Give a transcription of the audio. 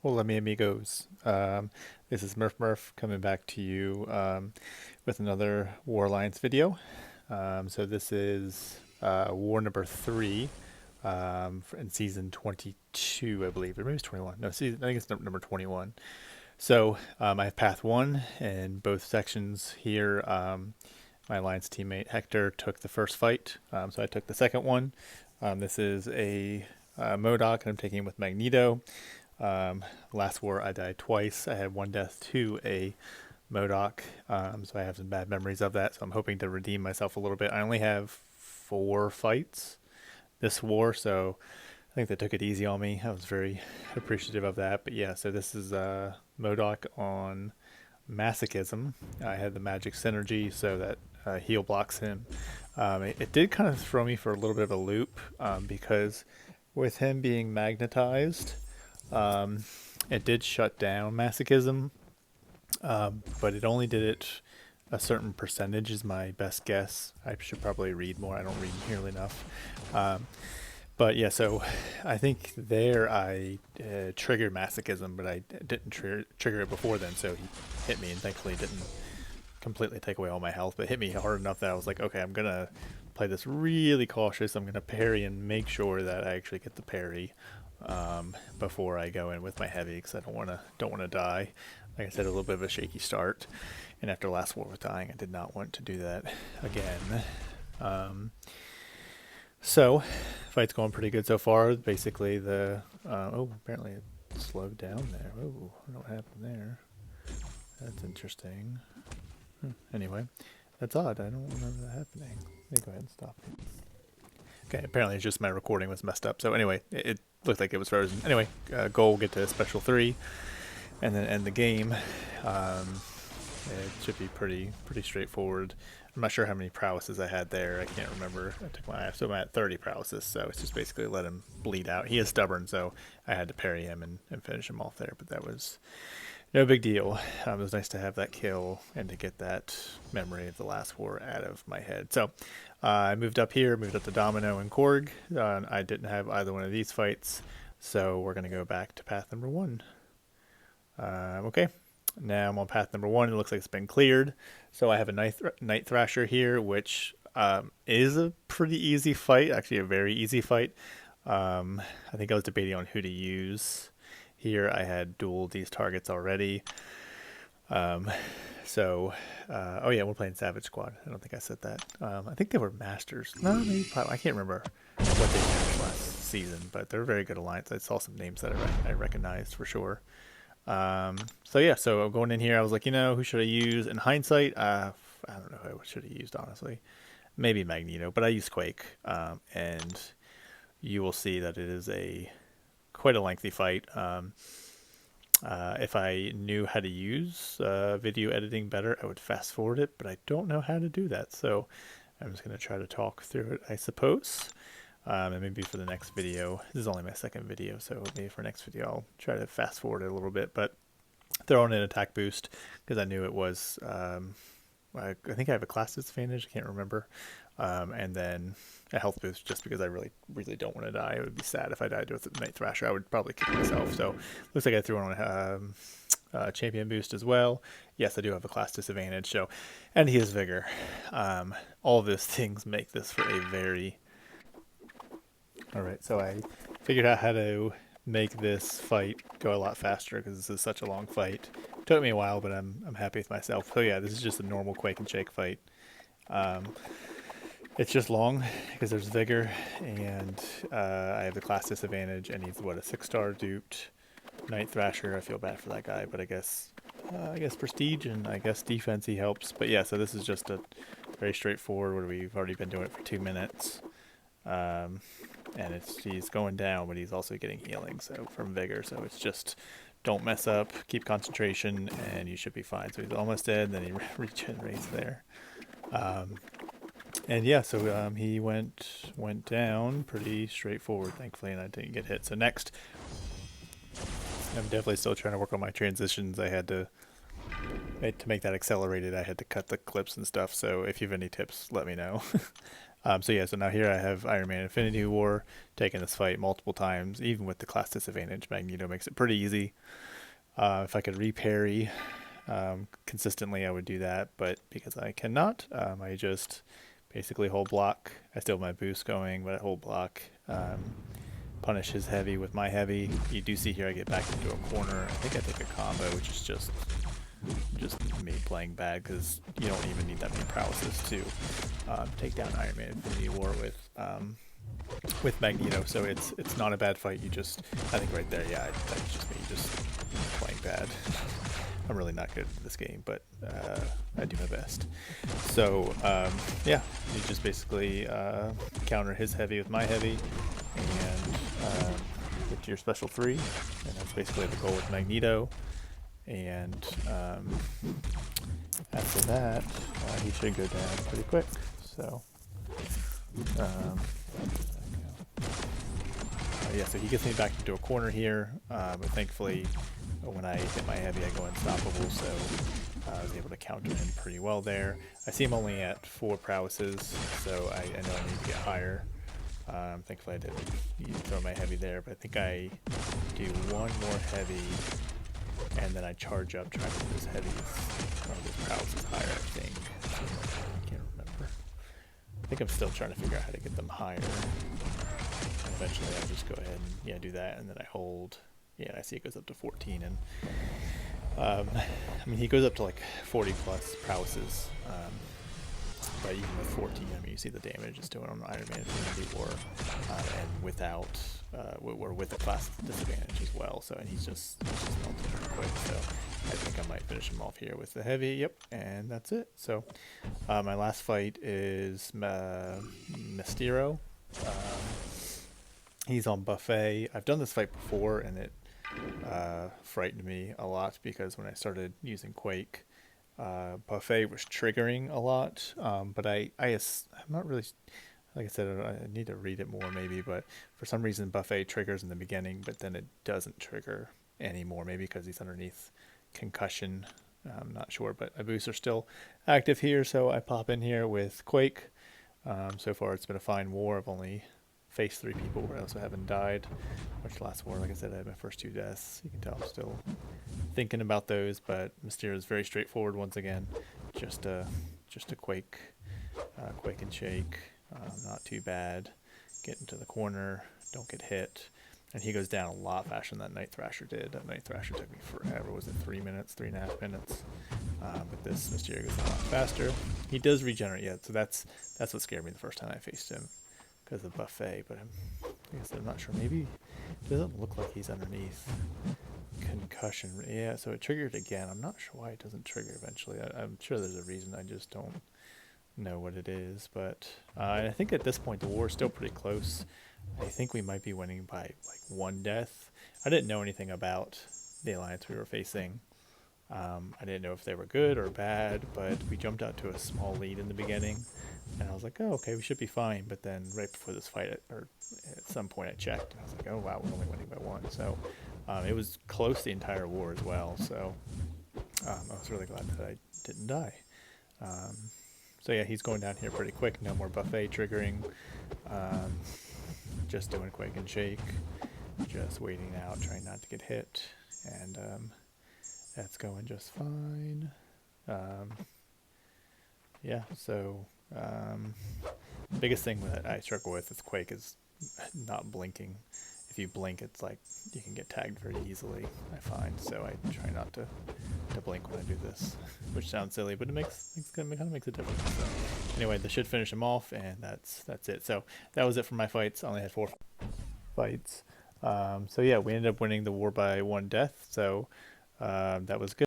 Hola, mi amigos. This is Murph coming back to you with another War Alliance video. So this is war number 3 in season 22, I believe, or maybe it's 21. No, season, I think it's number 21. So I have path 1 in both sections here. My Alliance teammate Hector took the first fight, so I took the second one. This is a MODOK, and I'm taking it with Magneto. Last war I died twice. I had one death to a MODOK, so I have some bad memories of that. So I'm hoping to redeem myself a little bit. I only have 4 fights this war, so I think they took it easy on me. I was very appreciative of that. But yeah, so this is MODOK on Masochism. I had the magic synergy, so that heal blocks him. It did kind of throw me for a little bit of a loop because with him being magnetized, it did shut down Masochism, but it only did it a certain percentage is my best guess. I should probably read more. I don't read nearly enough. But yeah, so I think there I triggered Masochism, but I didn't trigger it before then, so he hit me and thankfully didn't completely take away all my health, but hit me hard enough that I was like, okay, I'm going to play this really cautious. I'm going to parry and make sure that I actually get the parry before I go in with my heavy, because I don't want to die. Like I said, a little bit of a shaky start, and after last war with dying, I did not want to do that again. So fight's going pretty good so far. Basically the oh, apparently it slowed down there. Oh, I don't know what happened there. That's interesting. Anyway, that's odd. I don't remember that happening. Let me go ahead and stop it. Okay, apparently it's just my recording was messed up. So anyway, it looked like it was frozen. Anyway, goal, get to special 3, and then end the game. It should be pretty straightforward. I'm not sure how many prowesses I had there. I can't remember. I took my so I'm at 30 prowesses, so it's just basically let him bleed out. He is stubborn, so I had to parry him and finish him off there, but that was no big deal. It was nice to have that kill and to get that memory of the last war out of my head. So I moved up here, moved up to Domino and Korg. I didn't have either one of these fights, so we're going to go back to path number 1. Okay, now I'm on path number 1. It looks like it's been cleared. So I have a Night Thrasher here, which is a pretty easy fight, actually a very easy fight. I think I was debating on who to use. Here I had dueled these targets already. Oh yeah, we're playing Savage Squad. I don't think I said that. I think they were Masters. No, maybe I can't remember what they finished last season, but they're a very good alliance. I saw some names that I recognized for sure. So yeah, so going in here, I was like, who should I use? In hindsight, I don't know who I should have used, honestly. Maybe Magneto, but I used Quake, and you will see that it is quite a lengthy fight. If I knew how to use video editing better, I would fast forward it, but I don't know how to do that, so I'm just going to try to talk through it, I suppose. And maybe for the next video, this is only my second video, so maybe for next video I'll try to fast forward it a little bit, but throw in an attack boost because I knew it was, I think I have a class disadvantage, I can't remember, and then a health boost just because I really don't want to die. It would be sad if I died with the Night Thrasher. I would probably kill myself, so looks like I threw on a champion boost as well. Yes, I do have a class disadvantage, so, and he has vigor. All of those things make this for a very... Alright, so I figured out how to make this fight go a lot faster because this is such a long fight. It took me a while, but I'm happy with myself. So yeah, this is just a normal Quake and Shake fight. It's just long because there's vigor, and I have the class disadvantage, and he's what, a 6-star duped Night Thrasher. I feel bad for that guy, but I guess prestige and I guess defense he helps. But yeah, so this is just a very straightforward. We've already been doing it for 2 minutes. And he's going down, but he's also getting healing, so from vigor. So it's just don't mess up, keep concentration, and you should be fine. So he's almost dead, then he regenerates there. And yeah, so he went down pretty straightforward, thankfully, and I didn't get hit. So next, I'm definitely still trying to work on my transitions. I had to make that accelerated. I had to cut the clips and stuff. So if you have any tips, let me know. So yeah, so now here I have Iron Man Infinity War, taking this fight multiple times, even with the class disadvantage. Magneto makes it pretty easy. If I could reparry consistently, I would do that, but because I cannot, I just basically hold block. I still have my boost going, but I hold block. Punish his heavy with my heavy. You do see here I get back into a corner. I think I take a combo, which is just me playing bad because you don't even need that many prowesses to take down Iron Man Infinity War with Magneto. So it's not a bad fight. You just, I think right there, yeah, that's just me just playing bad. I'm really not good at this game, but I do my best. So yeah, you just basically counter his heavy with my heavy and get to your special 3, and that's basically the goal with Magneto. And after that, he should go down pretty quick. So yeah, so he gets me back into a corner here, but thankfully when I hit my heavy I go unstoppable, so I was able to counter him pretty well there. I see him only at 4 prowesses, so I know I need to get higher. Thankfully I didn't throw my heavy there, but I think I do one more heavy and then I charge up trying to get his heavy or his prowesses higher, I think. I can't remember. I think I'm still trying to figure out how to get them higher. And eventually I just go ahead and do that, and then I hold. Yeah, I see it goes up to 14, and I mean he goes up to like 40 plus prowesses, but even with 14, I mean you see the damage it's doing on Iron Man Infinity War, and without with a class disadvantage as well. So and he's just melting pretty quick. So I think I might finish him off here with the heavy. Yep, and that's it. So my last fight is Mysterio. He's on Buffet. I've done this fight before, and it frightened me a lot because when I started using Quake, Buffet was triggering a lot. But I'm not really, like I said, I need to read it more maybe, but for some reason Buffet triggers in the beginning, but then it doesn't trigger anymore, maybe because he's underneath concussion. I'm not sure, but my boosts are still active here, so I pop in here with Quake. So far it's been a fine war. I've only faced 3 people where I also haven't died, which last war, like I said, I had my first 2 deaths. You can tell I'm still thinking about those, but Mysterio is very straightforward once again. Just a Quake and shake. Not too bad. Get into the corner, don't get hit. And he goes down a lot faster than that Night Thrasher did. That Night Thrasher took me forever. Was it 3 minutes, 3.5 minutes? But this Mysterio goes a lot faster. He does regenerate yet, so that's what scared me the first time I faced him, because of Buffet. But like I said, I'm not sure. Maybe it doesn't look like he's underneath concussion. Yeah, so it triggered again. I'm not sure why it doesn't trigger eventually. I'm sure there's a reason. I just don't know what it is. But I think at this point the war is still pretty close. I think we might be winning by like 1 death. I didn't know anything about the alliance we were facing. I didn't know if they were good or bad, but we jumped out to a small lead in the beginning, and I was like, oh, okay, we should be fine. But then right before this fight, or at some point I checked, and I was like, oh wow, we're only winning by 1. So it was close the entire war as well. So I was really glad that I didn't die. So yeah, he's going down here pretty quick. No more Buffet triggering. Just doing Quake and Shake. Just waiting out, trying not to get hit. And that's going just fine. Yeah, so the biggest thing that I struggle with Quake is not blinking. If you blink, it's like you can get tagged very easily, I find. So I try not to blink when I do this, which sounds silly, but it kind of makes a difference. So anyway, this should finish him off, and that's it. So that was it for my fights. I only had 4 fights. So yeah, we ended up winning the war by 1 death. So that was good.